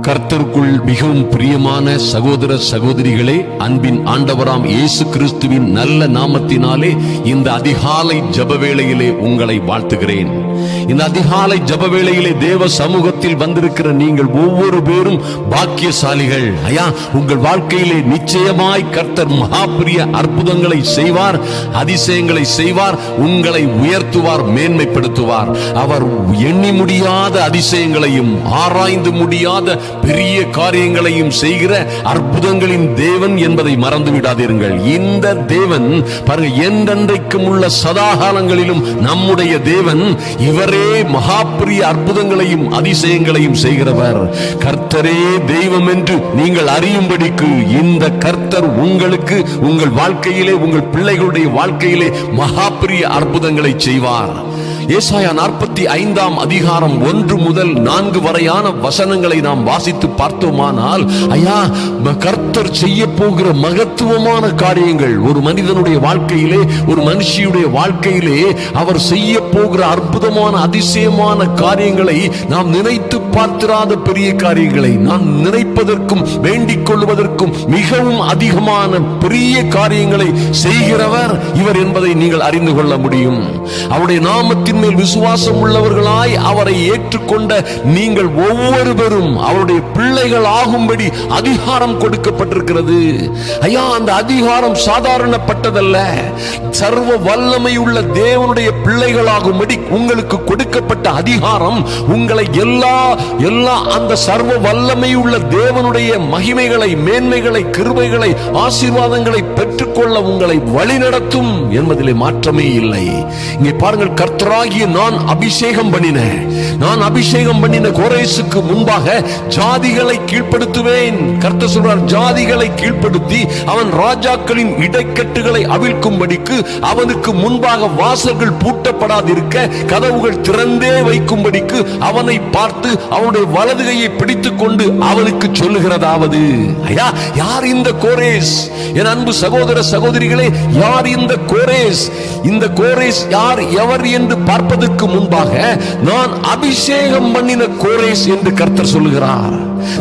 கர்த்தருக்குள் மிகவும் பிரியமான சகோதர சகோதரிகளே, அன்பின் ஆண்டவராம் இயேசு கிறிஸ்துவின் நல்ல நாமத்தினாலே இந்த அதிகாலை ஜெப வேளையிலே உங்களை வாழ்த்துகிறேன். இந்த அதிகாலை ஜெப வேளையிலே தேவ சமூகத்தில் வந்திருக்கிற நீங்கள் ஒவ்வொரு பேரும் பாக்கியசாலிகள். ஐயா, உங்கள் வாழ்க்கையிலே நிச்சயமாய் கர்த்தர் மகாபிரிய அற்புதங்களை செய்வார், அதிசயங்களை செய்வார், உங்களை உயர்த்துவார், மேன்மைப்படுத்துவார். அவர் எண்ணி முடியாத அதிசயங்களையும் ஆராய்ந்து முடியாத பெரிய காரியங்களையும் செய்கிற அற்புதங்களின் தேவன் என்பதை மறந்து விடாதீர்கள். இந்த தேவன் பாருங்க, என்றென்றைக்கும் உள்ள சதாகாலங்களிலும் நம்முடைய தேவன் இவரே மகாபிரிய அற்புதங்களையும் அதிசயங்களையும் செய்கிறவர். கர்த்தரே தெய்வம் என்று நீங்கள் அறியும்படிக்கு இந்த கர்த்தர் உங்களுக்கு உங்கள் வாழ்க்கையிலே, உங்கள் பிள்ளைகளுடைய வாழ்க்கையிலே மகாபிரிய அற்புதங்களை செய்வார். ஏசாயா 45 அதிகாரம் 1 முதல் 4 வரையான வசனங்களை நாம் வாசித்து பார்த்தோமானால், ஐயா, கர்த்தர் செய்ய போகிற மகத்துவமான காரியங்கள் ஒரு மனிதனுடைய வாழ்க்கையிலே, ஒரு மனுஷியுடைய வாழ்க்கையிலே அவர் செய்ய போகிற அற்புதமான அதிசயமான காரியங்களை நாம் நினைத்து பார்த்திராத பெரிய காரியங்களை, நாம் நினைப்பதற்கும் வேண்டிக் கொள்வதற்கும் மிகவும் அதிகமான பெரிய காரியங்களை செய்கிறவர் இவர் என்பதை நீங்கள் அறிந்து கொள்ள முடியும். அவருடைய நாமத்தின் மேல் விசுவாசம் உள்ளவர்களாய் அவரை ஏற்றுக்கொண்ட நீங்கள் ஒவ்வொருவரும் அவருடைய பிள்ளைகள் ஆகும்படி அதிகாரம் கொடுக்கப்பட்டிருக்கிறது. ஐயா, அந்த அதிகாரம் சாதாரணப்பட்டதல்ல. சர்வ வல்லமை உள்ள தேவனுடைய பிள்ளைகளாகும்படி உங்களுக்கு கொடுக்கப்பட்ட அதிகாரம் உங்களை எல்லா அந்த சர்வ வல்லமை உள்ள தேவனுடைய மகிமைகளை, மேன்மைகளை, கிருபைகளை, ஆசீர்வாதங்களை பெற்றுக்கொள்ள உங்களை வழிநடத்தும் என்பதிலே மாற்றமே இல்லை. இங்கே பாருங்கள், கர்த்தராகிய நான் அபிஷேகம் பண்ணின கோரேசுக்கு முன்பாக ஜாதிகளை கீழ்ப்படுத்துவேன். கர்த்தர் சொல்றார், ஜாதிகளை கீழ்ப்படுத்தி அவன் ராஜாக்களின் இடைக்கட்டுகளை அவிழ்க்கும்படிக்கு அவனுக்கு முன்பாக வாசல்கள் பூட்டப்படாதிருக்க கதவுகள் திறந்தே வைக்கும்படிக்கு அவனை பார்த்து அவனுடைய வலது கையை பிடித்துக் கொண்டு அவனுக்கு சொல்லுகிறதாவது. ஐயா, யார் இந்த கோரேஸ்? என் அன்பு சகோதர சகோதரிகளே, யார் இந்த கோரேஸ்? இந்த கோரேஸ் யார், எவர் என்று பார்ப்பதற்கு முன்பாக நான் அபிஷேகம் பண்ணின கோரேஸ் என்று கர்த்தர் சொல்லுகிறார்.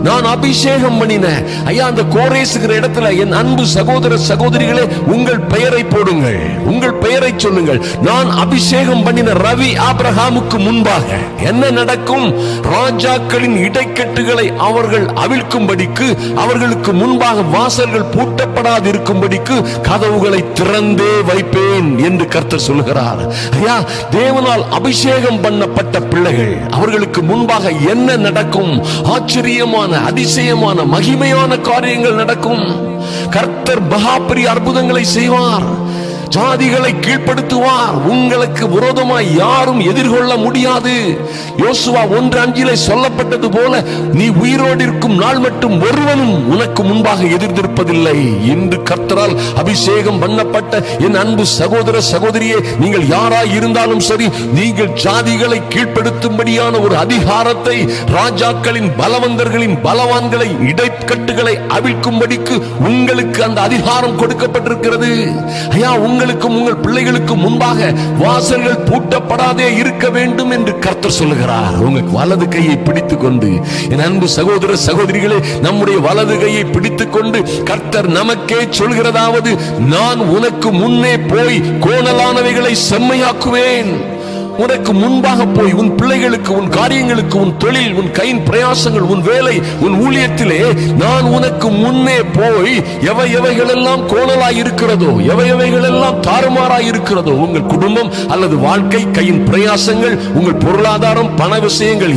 நான் அபிஷேகம் பண்ணின, ஐயா, அந்த கோரேஸ்ங்கிற இடத்துல என் அன்பு சகோதர சகோதரிகளே, உங்கள் பெயரை போடுங்கள், உங்கள் பெயரை சொல்லுங்கள். நான் அபிஷேகம் பண்ணின ரவி ஆபிரகாமுக்கு முன்பாக என்ன நடக்கும்? ராஜாக்களின் இடைக்கட்டுகளை அவர்கள் அவிழ்க்கும்படிக்கு, அவர்களுக்கு முன்பாக வாசல்கள் பூட்டப்படாது இருக்கும்படிக்கு கதவுகளை திறந்தே வைப்பேன் என்று கர்த்தர் சொல்கிறார். ஐயா, தேவனால் அபிஷேகம் பண்ணப்பட்ட பிள்ளைகள், அவர்களுக்கு முன்பாக என்ன நடக்கும்? ஆச்சரியமான, அதிசயமான, மகிமையான காரியங்கள் நடக்கும். கர்த்தர் மகாபெரிய அற்புதங்களை செய்வார், ஜாதிகளை கீழ்ப்படுத்துவார். உங்களுக்கு விரோதமாய் யாரும் எதிர்கொள்ள முடியாது. யோசுவா 1:5 சொல்லப்பட்டது போல, நீ உயிரோடு இருக்கும் நாள் மட்டும் ஒருவனும் உனக்கு முன்பாக எதிர்த்திருப்பதில்லை. இன்று கர்த்தரால் அபிஷேகம் பண்ணப்பட்ட என் அன்பு சகோதர சகோதரியே, நீங்கள் யாராய் இருந்தாலும் சரி, நீங்கள் ஜாதிகளை கீழ்ப்படுத்தும்படியான ஒரு அதிகாரத்தை, ராஜாக்களின் பலவந்தர்களின் பலவான்களை இடைக்கட்டுகளை அவிழ்க்கும்படிக்கு உங்களுக்கு அந்த அதிகாரம் கொடுக்கப்பட்டிருக்கிறது. ஐயா, உங்களுக்கும் உங்கள் பிள்ளைகளுக்கும் முன்பாக வாசல்கள் பூட்டப்படாதே இருக்க வேண்டும் என்று கர்த்தர் சொல்லுகிறார். உங்கள் வலது கையை பிடித்துக் கொண்டு, என் அன்பு சகோதர சகோதரிகளே, நம்முடைய வலது கையை பிடித்துக் கொண்டு கர்த்தர் நமக்கே சொல்கிறதாவது, நான் உனக்கு முன்னே போய் கோணலானவைகளை செம்மையாக்குவேன். உனக்கு முன்பாக போய் உன் பிள்ளைகளுக்கு, உன் காரியங்களுக்கு, உன் தொழில், உன் கையின் பிரயாசங்கள், உன் வேலை, உன் ஊழியத்திலே நான் உனக்கு முன்னே போய் எவைகளெல்லாம் கோணலாய் இருக்கிறதோ, எவைகளெல்லாம் தாறுமாறாய் இருக்கிறதோ, உங்கள் குடும்பம் அல்லது வாழ்க்கை, கையின் பிரயாசங்கள், உங்கள் பொருளாதாரம், பண விஷயங்கள்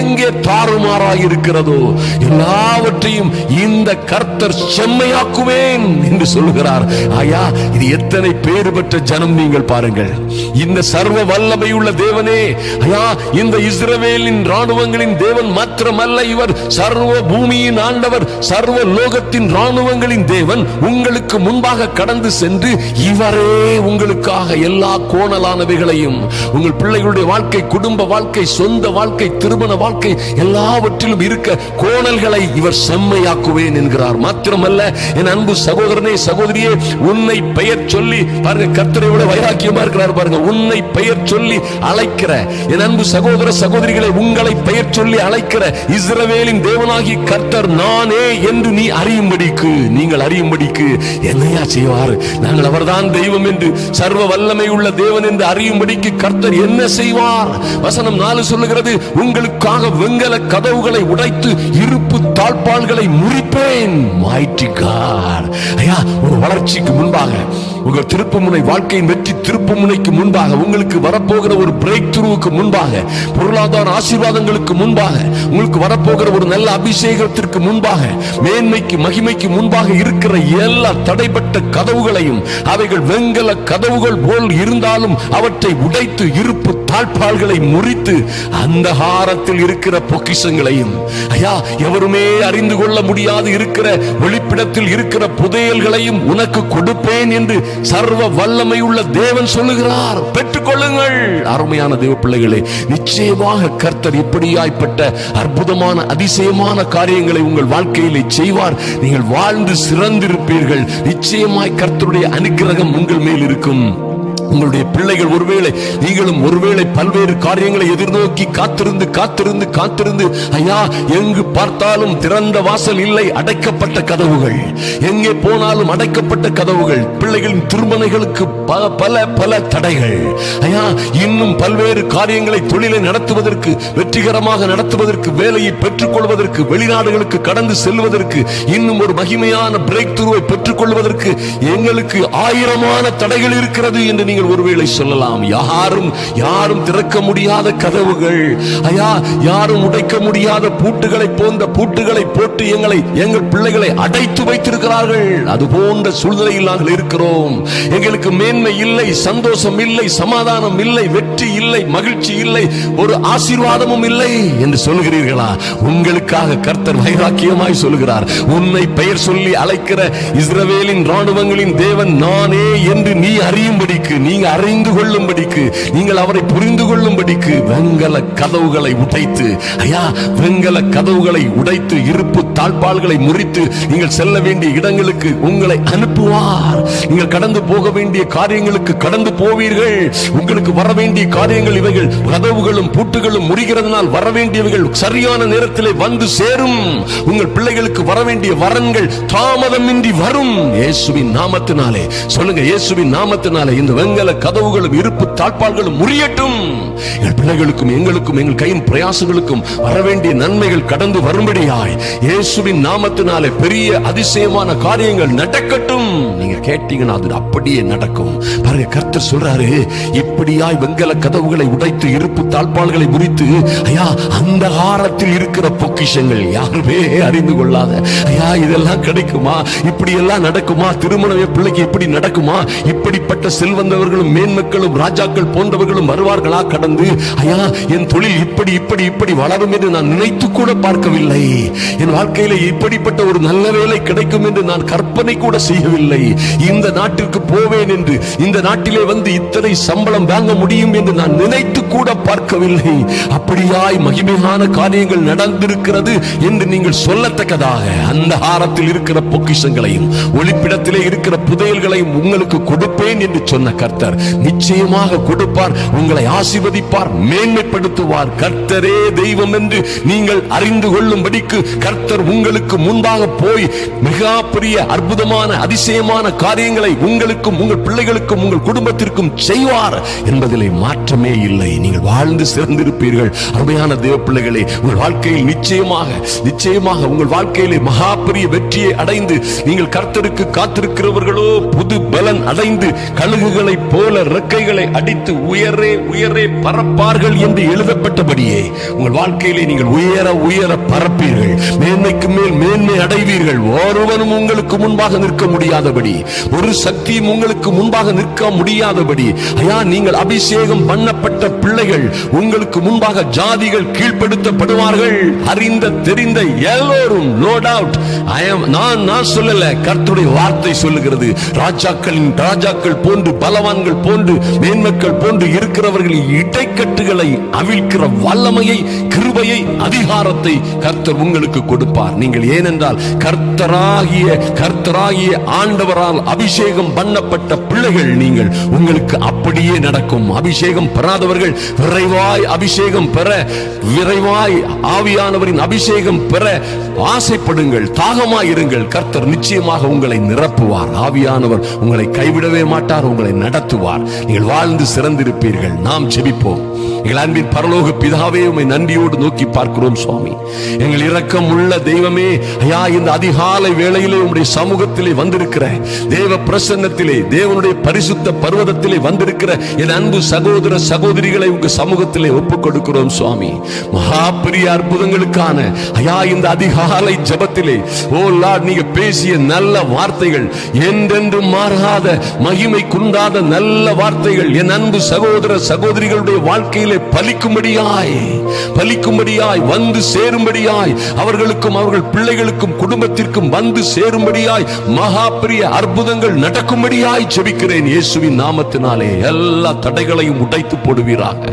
எங்கே தாறுமாறாய் இருக்கிறதோ எல்லாவற்றையும் இந்த கர்த்தர் செம்மையாக்குவேன் என்று சொல்லுகிறார். ஐயா, இது எத்தனை பேறு பெற்ற ஜனம் நீங்கள் பாருங்கள். இந்த சர்வ வல்லமை உள்ள தேவனே, ஐயா, இந்த இஸ்ரவேலின் ராணுவங்களின் தேவன் மாத்திரமல்ல, இவர் சர்வ பூமியின் ஆண்டவர், சர்வ லோகத்தின் ராணுவங்களின் தேவன். உங்களுக்கு முன்பாக கடந்து சென்று இவரே உங்களுக்காக எல்லா கோணலானவைகளையும், உங்கள் பிள்ளைகளுடைய வாழ்க்கை, குடும்ப வாழ்க்கை, சொந்த வாழ்க்கை, திருமண வாழ்க்கை, எல்லாவற்றிலும் இருக்க கோணல்களை இவர் செம்மையாக்குவேன் என்கிறார். மாத்திரமல்ல, என் அன்பு சகோதரனே சகோதரியே, உன்னை பெயர் சொல்லி பாருங்க, கர்த்தரை விட வைராக்கியமா இருக்கிறார் பாருங்க. உன்னை பெயர் சொல்லி சொல்லி அழைக்கிற என் அன்பு சகோதர சகோதரிகளை, உங்களை பெயர் சொல்லி அழைக்கிற இஸ்ரவேலின் தேவனாகிய கர்த்தர் நானே என்று நீ அறியும்படிக்கு, நீங்கள் அறியும்படிக்கு என்னையா செய்வார்? நாங்கள் அவர்தான் தெய்வம் என்று, சர்வ வல்லமை உள்ள தேவன் என்று அறியும்படிக்கு கர்த்தர் என்ன செய்வார்? வசனம் 4 சொல்லுகிறது, உங்களுக்காக வெங்கல கதவுகளை உடைத்து இருப்பு தாழ்பாள்களை முறிப்பேன். Mighty God. ஐயா, ஒரு வளர்ச்சிக்கு முன்பாக, உங்கள் திருப்புமுனை வாழ்க்கையின் வெற்றி திருப்புமுனைக்கு முன்பாக, உங்களுக்கு வரப்போகிற ஒரு பிரேக் த்ரூவுக்கு முன்பாக, பொருளாதார ஆசீர்வாதங்களுக்கு முன்பாக, உங்களுக்கு வரப்போகிற ஒரு நல்ல அபிஷேகத்திற்கு முன்பாக, மேன்மைக்கு மகிமைக்கு முன்பாக இருக்கிற எல்லா தடைப்பட்ட கதவுகளையும், அவைகள் வெங்கல கதவுகள் போல் இருந்தாலும் அவற்றை உடைத்து இருப்பு தாழ்பாள்களை முறித்து அந்தகாரத்தில் இருக்கிற பொக்கிஷங்களையும், ஐயா எவருமே அறிந்து கொள்ள முடியாது இருக்கிற வெளிப்பிடத்தில் இருக்கிற புதையல்களையும் உனக்கு கொடுப்பேன் என்று சர்வ வல்லமை உள்ள தேவன் சொல்லுகிறார். பெற்றுக்கொள்ளுங்கள். அருமையான தேவ பிள்ளைகளே, நிச்சயமாக கர்த்தர் இப்படியாய்ப்பட்ட அற்புதமான அதிசயமான காரியங்களை உங்கள் வாழ்க்கையிலே செய்வார். நீங்கள் வாழ்ந்து சிறந்திருப்பீர்கள். நிச்சயமாய் கர்த்தருடைய அனுக்கிரகம் உங்கள் மேல் இருக்கும். உங்களுடைய பிள்ளைகள் ஒருவேளை, நீங்களும் ஒருவேளை பல்வேறு காரியங்களை எதிர்நோக்கி காத்திருந்து காத்திருந்து காத்திருந்து, ஐயா எங்கு பார்த்தாலும் திறந்த வாசல் இல்லை, அடைக்கப்பட்ட கதவுகள், எங்கே போனாலும் அடைக்கப்பட்ட கதவுகள், பிள்ளைகளின் திருமணைகளுக்கு பல பல தடைகள், ஐயா இன்னும் பல்வேறு காரியங்களை, தொழிலை நடத்துவதற்கு, வெற்றிகரமாக நடத்துவதற்கு, வேலையை பெற்றுக் கொள்வதற்கு, வெளிநாடுகளுக்கு கடந்து செல்வதற்கு, இன்னும் ஒரு மகிமையான பிரேக் த்ரூவை பெற்றுக் கொள்வதற்கு எங்களுக்கு ஆயிரமான தடைகள் இருக்கிறது என்று நீங்கள் ஒருவேளை சொல்லலாம். யாரும் திறக்க முடியாத கதவுகள், ஐயா யாரும் உடைக்க முடியாத பூட்டுகளை போன்ற பூட்டுகளை போட்டு எங்கள் பிள்ளைகளை அடைத்து வைத்திருக்கிறார்கள். அது போன்ற சூழ்நிலையில் நாங்கள் இருக்கிறோம். எங்களுக்கு மேன்மை இல்லை, சந்தோஷம் இல்லை, சமாதானம் இல்லை, வெற்றி இல்லை, மகிழ்ச்சி இல்லை, ஒரு ஆசீர்வாதமும் இல்லை என்று சொல்லுகிறீர்களா? உங்களுக்காக கர்த்தர் வைராக்கியமாய் சொல்லுகிறார், உன்னை பெயர் சொல்லி அழைக்கிற இஸ்ரவேலின் ராணுவங்களின் தேவன் நானே என்று நீ அறியும்படிக்கு, நீங்க அறிந்து கொள்ளும்படிக்கு, நீங்கள் அவரை புரிந்து கொள்ளும்படிக்கு வெங்கல கதவுகளை உடைத்து, ஐயா வெங்கல கதவுகளை உடைத்து இருப்பு தாழ்பாள்களை முறித்து நீங்கள் செல்ல வேண்டிய இடங்களுக்கு உங்களை அனுப்புவார். நீங்கள் கடந்து போக வேண்டிய காரியங்களுக்கு கடந்து போவீர்கள். உங்களுக்கு வர வேண்டிய காரியங்கள் இவைகள், கதவுகளும் பூட்டுகளும் முடிகிறதுனால் வர வேண்டியவைகள் சரியான நேரத்திலே வந்து சேரும். உங்கள் பிள்ளைகளுக்கு வர வேண்டிய வரன்கள் தாமதமின்றி வரும். இயேசுவின் நாமத்தினாலே சொல்லுங்க, இயேசுவின் நாமத்தினாலே இந்த வெங்கல கதவுகளும் இருப்பு தாழ்பாள்களும் முறியட்டும். எங்கள் பிள்ளைகளுக்கும் எங்களுக்கும் எங்கள் கையின் பிரயாசங்களுக்கும் வரவேண்டிய நன்மைகள் கடந்து வரும்படியாய் இயேசுவின் நாமத்தினாலே பெரிய அதிசயமான காரியங்கள் நடக்கட்டும். நீங்க கேட்டீங்கன்னா அது அப்படியே நடக்கும். பாருங்க, கர்த்தர் சொல்றாரு, இப்படியாய் வெங்கல கதவுகளை உடைத்து இருப்பு தாழ்பாள்களை முறித்து, ஐயா அந்தகாரத்தில் இருக்கிற பொக்கிஷங்கள் யாருமே அறிந்து கொள்ளாத, ஐயா இதெல்லாம் கிடைக்குமா, இப்படி எல்லாம் நடக்குமா, திருமணம் பிள்ளைக்கு இப்படி நடக்குமா, இப்படிப்பட்ட செல்வந்தவர்களும் மேன்மக்களும் ராஜாக்கள் போன்றவர்களும் வருவார்களா கடந்து, ஐயா என் தொழில் இப்படி இப்படி இப்படி வளரும் என்று நான் நினைத்து கூட பார்க்கவில்லை, என் வாழ்க்கையில இப்படிப்பட்ட ஒரு நல்ல வேலை கிடைக்கும் என்று நான் கற்பனை கூட செய்யவில்லை, இந்த நாட்டிற்கு போவேன் என்று, இந்த நாட்டிலே வந்து இத்தனை சம்பளம் வாங்க முடியும் என்று நான் நினைத்து கூட பார்க்கவில்லை, அப்படியாய் மகிமையான காரியங்கள் நடந்திருக்கிறது என்று நீங்கள் சொல்லத்தக்கதாக அந்த ஆரத்தில் இருக்கிற பொக்கிஷங்களையும் ஒளிப்பிடத்திலே இருக்கிற புதையல்களையும் உங்களுக்கு கொடுப்பேன் என்று சொன்ன கர்த்தர் நிச்சயமாக கொடுப்பார். உங்களை ஆசீர்வதிப்பார், மேன்மைப்படுத்துவார். கர்த்தரே தெய்வம் என்று நீங்கள் அறிந்து கொள்ளும்படிக்கு கர்த்தர் உங்களுக்கு முன்பாக போய் மிக பெரிய அற்புதமான அதிசயமான காரியங்களை உங்களுக்கும் உங்கள் பிள்ளைகளுக்கும் உங்கள் குடும்பத்திற்கும் செய்வார் என்பதிலே மாற்றமே இல்லை. நீங்கள் வாழ்ந்து சிறந்திருப்பீர்கள். அருமையான தேவ பிள்ளைகளே, உங்கள் வாழ்க்கையில் நிச்சயமாக உங்கள் வாழ்க்கையிலே மகா பெரிய வெற்றியை அடைந்து நீங்கள் கர்த்தருக்கு காத்திருக்கிறவர்களோ புது பலன் அடைந்து கழுகுகளை போல ரெக்கைகளை அடித்து உயரே உயரே பறப்பார்கள் என்று எழுதப்பட்டபடியே உங்கள் வாழ்க்கையிலே நீங்கள் உயர உயர பறப்பீர்கள். மேன்மைக்கு மேல் மேன்மை அடைவீர்கள். ஒருவனும் உங்களுக்கு முன்பாக நிற்க முடியாதபடி, ஒரு சக்தியும் உங்களுக்கு முன்பாக நிற்க முடியாதபடி, ஐயா நீங்கள் அபிஷேகம் பண்ணப்பட்ட பிள்ளைகள். உங்களுக்கு முன்பாக ஜாதிகள் கீழ்ப்படுத்தப்படுவார்கள். அறிந்த தெரிந்த எல்லோரும், நோ டவுட். நான் சொல்லல, கர்த்தருடைய வார்த்தை சொல்லுகிறது. ராஜாக்கள் போன்று, பலவான்கள் போன்று, மேன்மக்கள் போன்று இருக்கிறவர்களின் இடைக்கட்டுகளை அவிழ்க்கிற வல்லமையை, கிருபையை, அதிகாரத்தை கர்த்தர் உங்களுக்கு கொடுப்பார். நீங்கள் ஏனென்றால் கர்த்தராகிய ஆண்டவரால் அபிஷேகம் பண்ண பண்ணப்பட்ட பிள்ளைகள் நீங்கள். உங்களுக்கு அப்படியே நடக்கும். அபிஷேகம் பெறாதவர்கள் விரைவாய் அபிஷேகம் பெற, விரைவாய் ஆவியானவரின் அபிஷேகம் பெற ஆசைப்படுங்கள், தாகமாயிருங்கள். கர்த்தர் நிச்சயமாக உங்களை நிரப்புவார். ஆவியானவர் உங்களை கைவிடவே மாட்டார், உங்களை நடத்துவார். நீங்கள் வாழ்ந்து சிறந்திருப்பீர்கள். நாம் ஜெபிப்போம். எங்கள் அன்பின் பரலோக பிதாவே, உம்மை நன்றியோடு நோக்கி பார்க்கிறோம் சுவாமி. எங்கள் இரக்கம் உள்ள தெய்வமே, ஐயா, இந்த அதிகாலை வேளையிலே உம்முடைய சமூகத்திலே வந்திருக்கிற தேவ பிரசன்னத்திலே, தேவனுடைய பரிசுத்த பர்வதத்திலே வந்திருக்கிற என் அன்பு சகோதர சகோதரிகளை உங்க சமூகத்திலே ஒப்புக் கொடுக்கிறோம் சுவாமி. மகா பெரிய அற்புதங்களுக்கான ஐயா இந்த அதிகாலை ஜெபத்திலே ஓ லார்ட், நீங்க பேசிய நல்ல வார்த்தைகள், என்றென்றும் மாறாத மகிமை குன்றாத நல்ல வார்த்தைகள் என் அன்பு சகோதர சகோதரிகளுடைய வாழ்க்கையிலே பலிக்கும்படியாய் வந்து சேரும்படியாய், அவர்களுக்கும் அவர்கள் பிள்ளைகளுக்கும் குடும்பத்திற்கும் வந்து சேரும்படியாய் மகா பெரிய அற்புதங்கள் நடக்கும்படியாய் ஜெபிக்கிறேன் இயேசுவின் நாமத்தினாலே. எல்லா தடைகளையும் உடைத்து போடுவீராக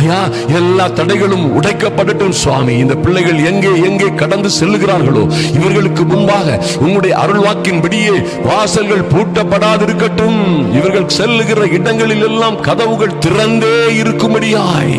ஐயா. எல்லா தடைகளும் உடைக்கப்படட்டும் சுவாமி. இந்த பிள்ளைகள் எங்கே எங்கே கடந்து செல்லுகிறார்களோ இவர்களுக்கு முன்பாக உங்களுடைய அருள்வாக்கின்படியே வாசல்கள் பூட்டப்படாதிருக்கட்டும். இவர்கள் செல்லுகிற இடங்களில் எல்லாம் கதவுகள் திறந்தே இருக்கும்படியாய்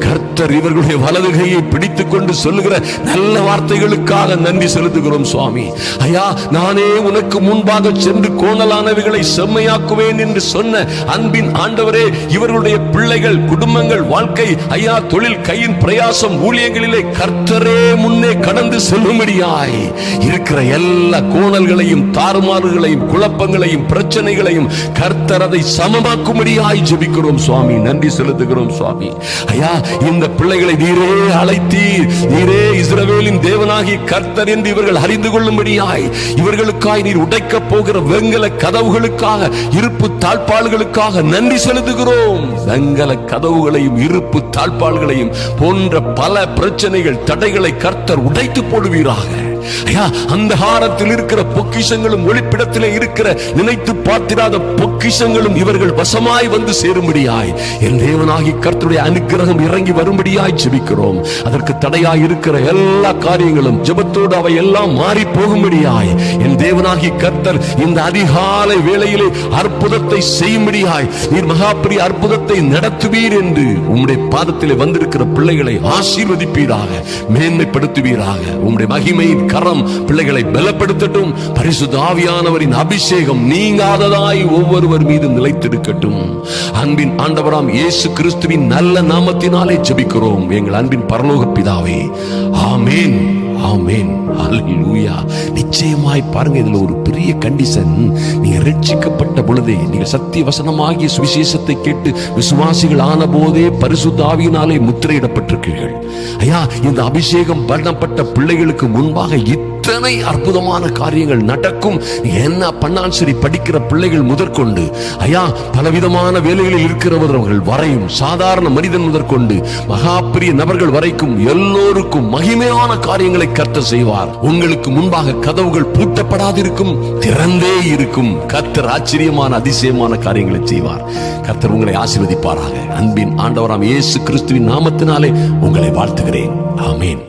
கர்த்தர் இவர்களுடைய வலது கையை பிடித்துக் கொண்டு சொல்லுகிற நல்ல வார்த்தைகளுக்காக நன்றி செலுத்துகிறோம் சுவாமி. ஐயா, நானே உனக்கு முன்பாக சென்று கோணலானவைகளை செம்மையாக்குவேன் என்று சொன்ன அன்பின் ஆண்டவரே, இவர்களுடைய பிள்ளைகள், குடும்பங்கள், வாழ்க்கை, ஐயா, தொழில், கையின் பிரயாசம், ஊழியங்களிலே கர்த்தரே முன்னே கடந்து செல்லும்படியாய் இருக்கிற எல்லா கோணல்களையும் தாறுமாறுகளையும் குழப்பங்களையும் பிரச்சனைகளையும் கர்த்தர் அதை சமமாக்கும்படியாய் ஜெபிக்கிறோம் சுவாமி. நன்றி செலுத்துகிறோம் சுவாமி. ஐயா, இந்த பிள்ளைகளை நீரே அழைத்தீர். நீரே இஸ்ரவேலின் தேவனாகிய கர்த்தர் என்று இவர்கள் அறிந்து கொள்ளும்படியாய் இவர்களுக்காய் நீர் உடைக்க போகிற வெங்கல கதவுகளுக்காக, இருப்பு தாழ்பாள்களுக்காக நன்றி செலுத்துகிறோம். வெங்கல கதவுகளையும் இருப்பு தாழ்பாள்களையும் போன்ற பல பிரச்சனைகள், தடைகளை கர்த்தர் உடைத்து போடுவீராக. அந்தகாரத்தில் இருக்கிற பொக்கிஷங்களும் ஒளிப்பிடத்திலே இருக்கிற நினைத்து பார்த்திராத பொக்கிஷங்களும் இவர்கள் வசமாய் வந்து சேரும்படியாய் என் தேவனாகி கர்த்தருடைய அனுக்கிரகம் இறங்கி வரும்படியாய் ஜெபிக்கிறோம். அதற்கு தடையாய் இருக்கிற எல்லா காரியங்களும் ஜெபத்தோடு அவை எல்லாம் மாறி போகும்படியாய் என் தேவனாகி கர்த்தர் இந்த அதிகாலை வேளையிலே அற்புதத்தை செய்யும்படியாய் நீர் மகாபெரிய அற்புதத்தை நடத்துவீர் என்று உம்முடைய பாதத்திலே வந்திருக்கிற பிள்ளைகளை ஆசீர்வதிப்பீராக, மேன்மைப்படுத்துவீராக. உம்முடைய மகிமையின் கரம் பிள்ளைகளை பலப்படுத்தட்டும். பரிசுத்த ஆவியானவரின் அபிஷேகம் நீங்காததாய் ஒவ்வொருவர் மீது நிலைத்திருக்கட்டும். அன்பின் ஆண்டவராம் இயேசு கிறிஸ்துவின் நல்ல நாமத்தினாலே ஜெபிக்கிறோம் எங்கள் அன்பின் பரலோக பிதாவே. ஆமென், ஆமென், ஹல்லேலூயா. நிச்சயமாய் பாருங்க, இதுல ஒரு பெரிய கண்டிஷன். நீங்க ரட்சிக்கப்பட்ட பொழுதே, நீங்க சத்திய வசனமாகிய சுவிசேஷத்தை கேட்டு விசுவாசிகள் ஆன போதே பரிசுத்த ஆவியினாலே முத்திரையிடப்பட்டிருக்கிறீர்கள். ஐயா, இந்த அபிஷேகம் பண்ணப்பட்ட பிள்ளைகளுக்கு முன்பாக இத்தனை அற்புதமான காரியங்கள் நடக்கும். என்ன பண்ணாலும் சரி, படிக்கிற பிள்ளைகள் முதற்கொண்டு ஐயா, பலவிதமான வேலைகளில் இருக்கிறவர்கள் வரையும், சாதாரண மனிதன் முதற்கொண்டு மகாபிரிய நபர்கள் வரைக்கும் எல்லோருக்கும் மகிமையான காரியங்களை கர்த்தர் செய்வார். உங்களுக்கு முன்பாக கதவுகள் பூட்டப்படாதிருக்கும், திறந்தே இருக்கும். கர்த்தர் ஆச்சரியமான அதிசயமான காரியங்களை செய்வார். கர்த்தர் உங்களை ஆசீர்வதிப்பாராக. அன்பின் ஆண்டவராம் இயேசு கிறிஸ்துவின் நாமத்தினாலே உங்களை வாழ்த்துகிறேன். ஆமென்.